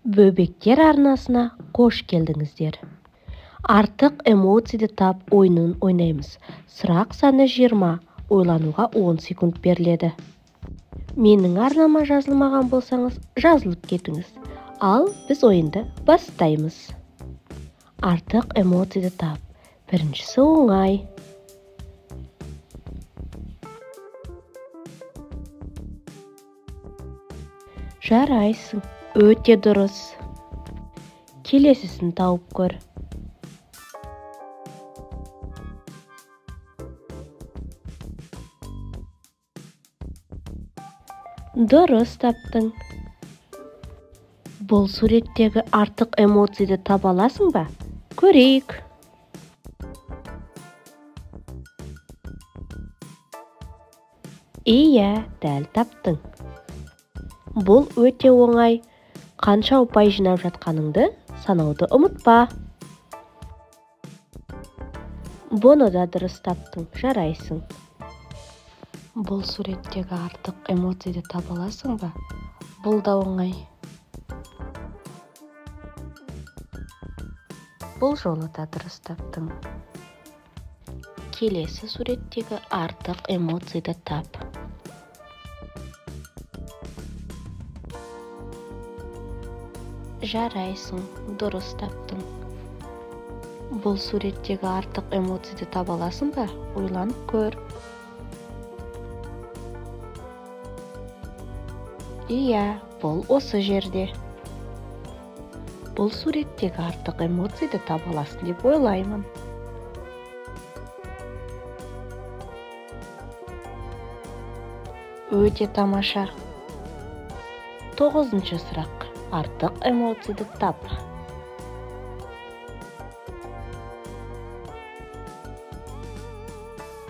Бөбектер арнасына қош келдіңіздер. Артық эмоцияды тап ойынын ойнаймыз. Сұрақ саны 20, ойлануға 10 секунд беріледі. Менің арнама жазылмаған болсаңыз, жазылып кетіңіз. Ал біз ойынды бастаймыз. Артық эмоцияды тап. Біріншісі оңай. Жарайсың, өте дұрыс. Келесісін тауып көр. Дұрыс таптың. Бұл суреттегі артық эмоцияды таба аласың ба? Көрейік. Иә, дәл таптың. Бұл өте оңай. Қанша ұпай жинап жатқаныңды санауды ұмытпа. Бұны да дұрыс таптың, жарайсың. Бұл суреттегі артық эмоцияды таба аласың ба? Бұл да оңай. Бұл жолы да дұрыс таптың. Келесі суреттегі артық эмоцияды тап. Жарайсың, дұрыс таптың. Бұл суреттегі артық эмоцияды таба аласың ба? Ойланып көр. Иә, бұл осы жерде. Бұл суреттегі артық эмоцияды таба аласың деп ойлаймын. Өте тамаша. 9-шы сұрақ. Артық эмоцияды тап.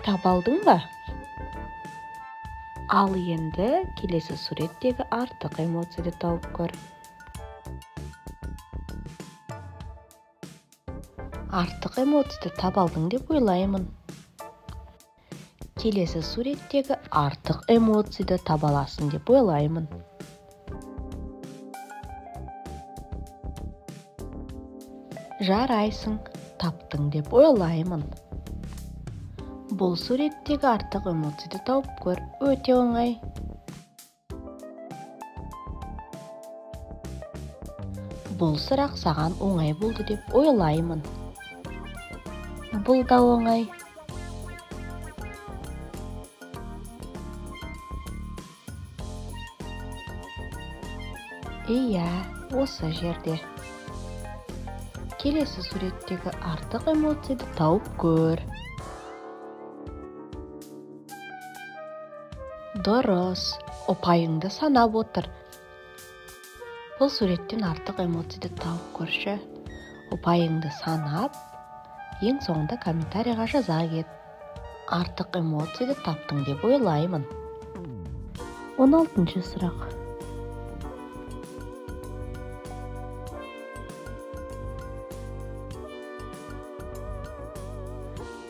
Табалдың ба? Ал енді келесі суреттегі артық эмоцияды тауып көр. Артық эмоцияды табалдың деп ойлаймын. Келесі суреттегі артық эмоцияды таба аласың деп ойлаймын. Жарайсың, таптың деп ойлаймын. Бұл суреттегі артық эмоцияды тауып көр, өте оңай. Бұл сұрақ саған оңай болды деп ойлаймын. Бұл да оңай. Иә, осы жерде. Келесі суреттегі артық эмоцияды тауып көр. Дұрыс, ұпайыңды санап отыр. Бұл суреттен артық эмоцияды тауып көрші. Ұпайыңды санап, ең соңында комментарийға жаза кет. Артық эмоцияды таптың деп ойлаймын. 16-шы сұрақ.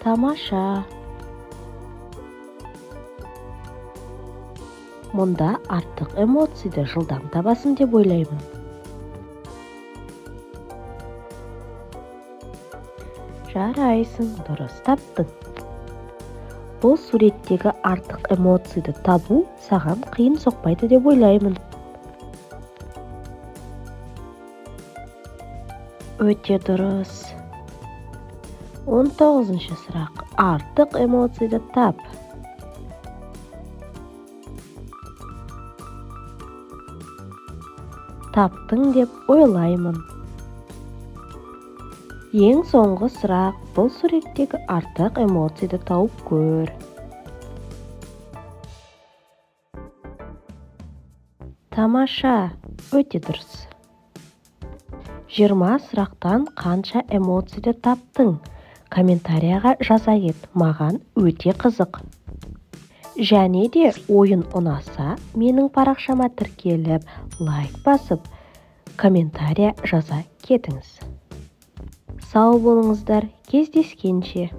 Тамаша. Мұнда артық эмоцияды жылдам табасың деп ойлаймын. Жарайсың, дұрыс таптың. Бұл суреттегі артық эмоцияды табу саған қиын соқпайды деп ойлаймын. Өте дұрыс. 19-шы сұрақ. Артық эмоцияды тап. Таптың деп ойлаймын. Ең соңғы сұрақ. Бұл суреттегі артық эмоцияды тауып көр. Тамаша, өте дұрыс. 20 сұрақтан қанша эмоцияды таптың? Комментарияға жаза кет, маған өте қызық. Және де ойын ұнаса, менің парақшама тіркеліп, лайк басып, комментария жаза кетіңіз. Сау болыңыздар, кездескенше.